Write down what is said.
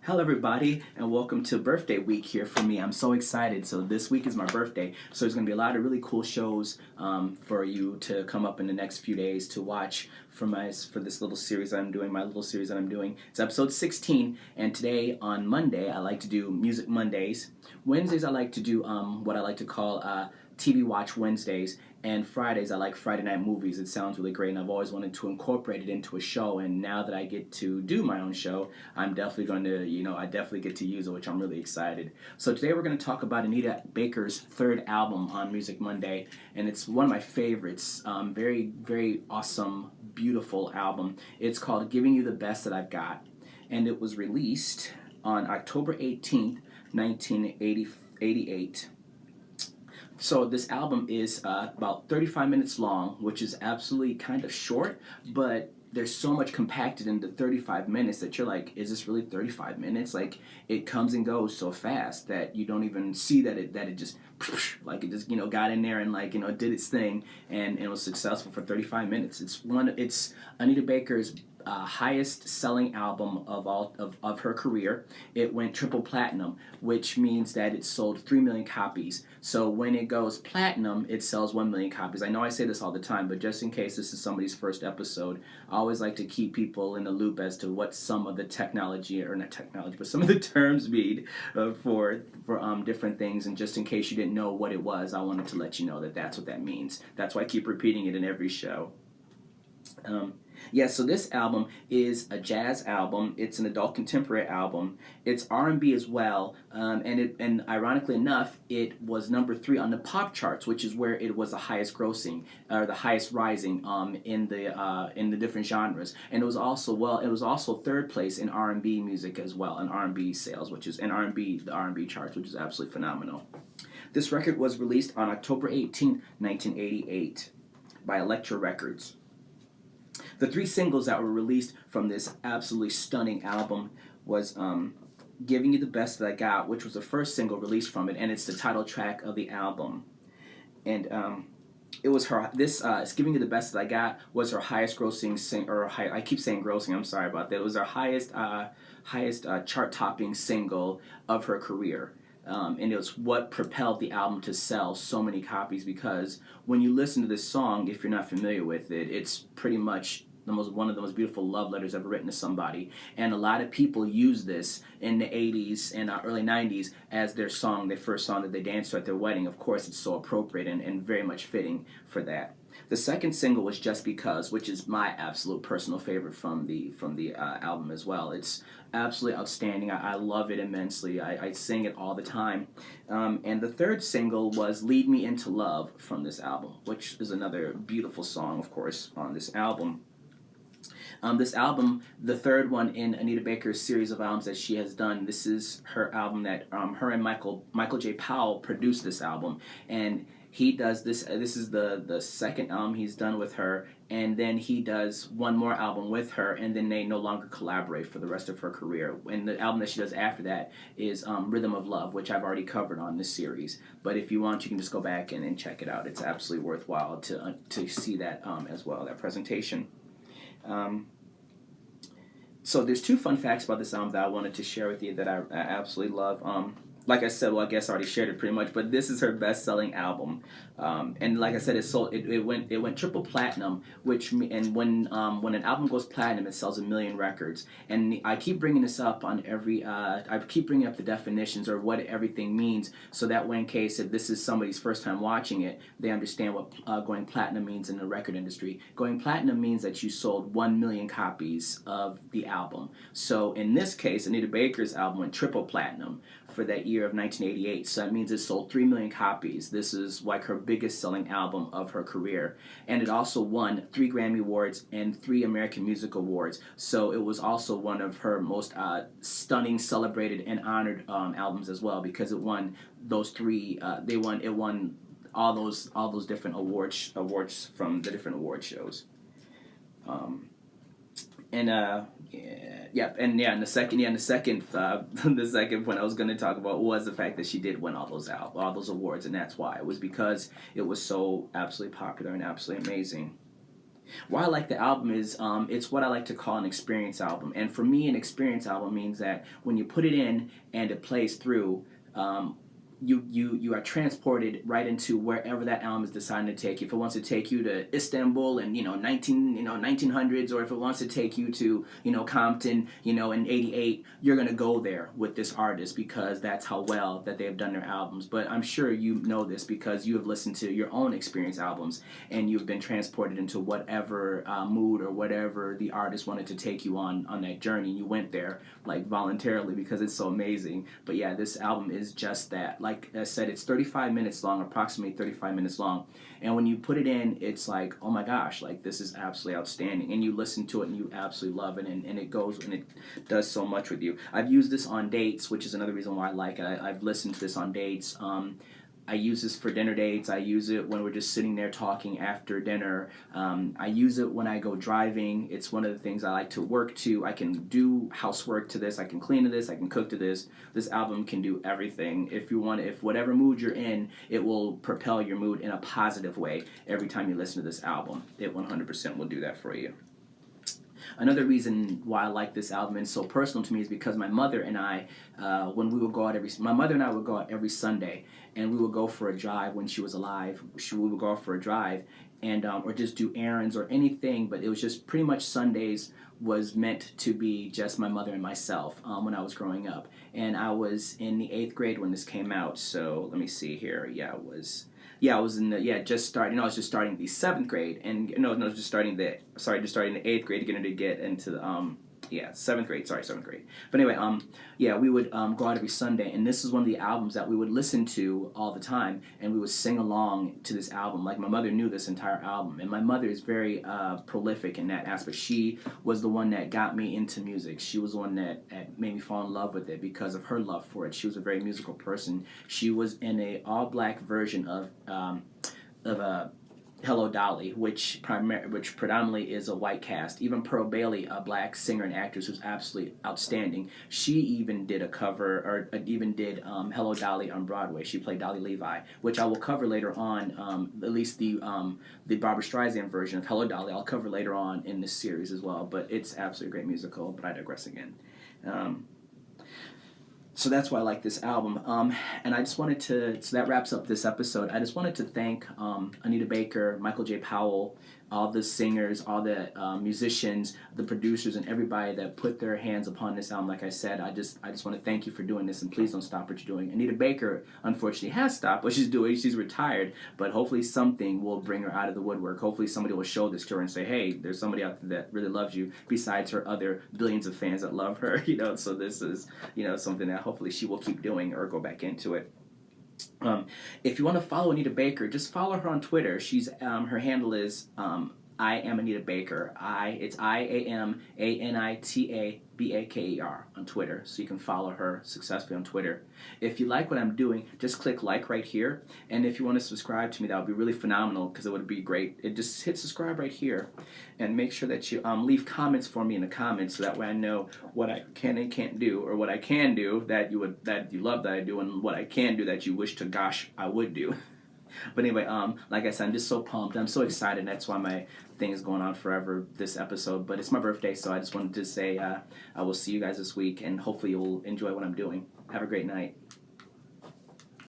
Hello, everybody, and welcome to birthday week here for me. I'm so excited. So this week is my birthday, so there's going to be a lot of really cool shows for you to come up in the next few days to watch for this little series I'm doing. My little series that I'm doing. It's episode 16, and today on Monday I like to do Music Mondays. Wednesdays I like to do what I like to call TV Watch Wednesdays, and Fridays I like Friday Night Movies. It sounds really great, and I've always wanted to incorporate it into a show, and now that I get to do my own show, I'm definitely going to, I definitely get to use it, which I'm really excited. So today we're going to talk about Anita Baker's third album on Music Monday, and it's one of my favorites. Very, very awesome, beautiful album. It's called Giving You the Best That I've Got, and it was released on October 18th, 1988. So this album is about 35 minutes long, which is absolutely kind of short, but there's so much compacted into 35 minutes that you're like, is this really 35 minutes? Like, it comes and goes so fast that you don't even see that it just like it just got in there and did its thing, and it was successful for 35 minutes. It's Anita Baker's highest selling album of her career. It went triple platinum, which means that it sold 3 million copies. So when it goes platinum, it sells 1 million copies. I know I say this all the time, but just in case this is somebody's first episode, I always like to keep people in the loop as to what some of the technology, or not technology, but some of the terms mean for different things. And just in case you didn't know what it was, I wanted to let you know that that's what that means. That's why I keep repeating it in every show. So this album is a jazz album. It's an adult contemporary album. It's R&B as well, and ironically enough, it was number 3 on the pop charts, which is where it was the highest grossing or the highest rising in the different genres. And it was also third place in R&B music as well, in R&B sales, which is in the R&B charts, which is absolutely phenomenal. This record was released on October 18th, 1988, by Elektra Records. The 3 singles that were released from this absolutely stunning album was Giving You the Best That I Got, which was the first single released from it, and it's the title track of the album. And it was it's Giving You the Best That I Got was her highest grossing I keep saying grossing, I'm sorry about that. It was her highest chart-topping single of her career. And it was what propelled the album to sell so many copies, because when you listen to this song, if you're not familiar with it, it's pretty much one of the most beautiful love letters ever written to somebody. And a lot of people use this in the 80s and early 90s as their first song that they danced to at their wedding. Of course, it's so appropriate and very much fitting for that. The second single was Just Because, which is my absolute personal favorite from the album as well. It's absolutely outstanding. I love it immensely. I sing it all the time. And the third single was Lead Me Into Love from this album, which is another beautiful song, of course, on this album. This album, the third one in Anita Baker's series of albums that she has done, this is her album that her and Michael J. Powell produced this album, and he does this. This is the second album he's done with her, and then he does one more album with her, and then they no longer collaborate for the rest of her career. And the album that she does after that is Rhythm of Love, which I've already covered on this series. But if you want, you can just go back and check it out. It's absolutely worthwhile to see that as well, that presentation. So there's 2 fun facts about this album that I wanted to share with you that I absolutely love. Like I said, I guess I already shared it pretty much, but this is her best-selling album, and like I said, it went triple platinum, and when an album goes platinum, it sells 1 million records. And I keep bringing this up on I keep bringing up the definitions or what everything means, so that way, in case if this is somebody's first time watching it, they understand what going platinum means in the record industry. Going platinum means that you sold 1 million copies of the album. So in this case, Anita Baker's album went triple platinum for that year of 1988. So that means it sold 3 million copies. This is like her biggest selling album of her career. And it also won 3 Grammy Awards and 3 American Music Awards. So it was also one of her most stunning, celebrated, and honored albums as well, because it won those 3. It won all those different awards from the different award shows. And the second point I was going to talk about was the fact that she did win all those awards, and that's why. It was because it was so absolutely popular and absolutely amazing. Why I like the album is it's what I like to call an experience album. And for me, an experience album means that when you put it in and it plays through, um, you are transported right into wherever that album is deciding to take you. If it wants to take you to Istanbul and 1900s, or if it wants to take you to Compton in '88, you're gonna go there with this artist because that's how well that they have done their albums. But I'm sure you know this because you have listened to your own experience albums and you've been transported into whatever mood or whatever the artist wanted to take you on that journey. You went there like voluntarily because it's so amazing. But yeah, this album is just that. Like I said, it's 35 minutes long, approximately 35 minutes long. And when you put it in, it's like, oh my gosh, like this is absolutely outstanding. And you listen to it and you absolutely love it, and it goes and it does so much with you. I've used this on dates, which is another reason why I like it. I've listened to this on dates. I use this for dinner dates. I use it when we're just sitting there talking after dinner. I use it when I go driving. It's one of the things I like to work to. I can do housework to this. I can clean to this. I can cook to this. This album can do everything. If whatever mood you're in, it will propel your mood in a positive way every time you listen to this album. It 100% will do that for you. Another reason why I like this album and it's so personal to me is because my mother and I, when we would go out my mother and I would go out every Sunday, and we would go for a drive when she was alive. We would go out for a drive, and or just do errands or anything. But it was just pretty much Sundays was meant to be just my mother and myself when I was growing up, and I was in the 8th grade when this came out. So let me see here. I was in the just starting. I was just starting the 7th grade, and just starting the 8th grade, getting to get into the 7th grade. Sorry, 7th grade. But anyway, we would go out every Sunday, and this is one of the albums that we would listen to all the time, and we would sing along to this album. Like my mother knew this entire album, and my mother is very prolific in that aspect. She was the one that got me into music. She was the one that made me fall in love with it because of her love for it. She was a very musical person. She was in a all black version of a Hello Dolly, which predominantly is a white cast. Even Pearl Bailey, a black singer and actress who's absolutely outstanding, she even did a cover, or even did Hello Dolly on Broadway. She played Dolly Levi, which I will cover later on. At least the Barbra Streisand version of Hello Dolly, I'll cover later on in this series as well. But it's absolutely a great musical. But I digress again. So that's why I like this album. And I just wanted to, so that wraps up this episode. I just wanted to thank Anita Baker, Michael J. Powell, all the singers, all the musicians, the producers, and everybody that put their hands upon this album. Like I said, I just want to thank you for doing this, and please don't stop what you're doing. Anita Baker, unfortunately, has stopped what she's doing. She's retired, but hopefully something will bring her out of the woodwork. Hopefully somebody will show this to her and say, hey, there's somebody out there that really loves you besides her other billions of fans that love her. So this is, something that hopefully she will keep doing or go back into it. If you want to follow Anita Baker, just follow her on Twitter. She's her handle is I am Anita Baker. It's IAMANITABAKER on Twitter, so you can follow her successfully on Twitter. If you like what I'm doing, just click like right here, and if you want to subscribe to me, that would be really phenomenal because it would be great. Just hit subscribe right here, and make sure that you leave comments for me in the comments, so that way I know what I can and can't do, or what I can do that you love that I do, and what I can do that you wish to gosh I would do. But anyway, like I said, I'm just so pumped. I'm so excited. That's why my thing is going on forever this episode. But it's my birthday, so I just wanted to say I will see you guys this week, and hopefully you will enjoy what I'm doing. Have a great night.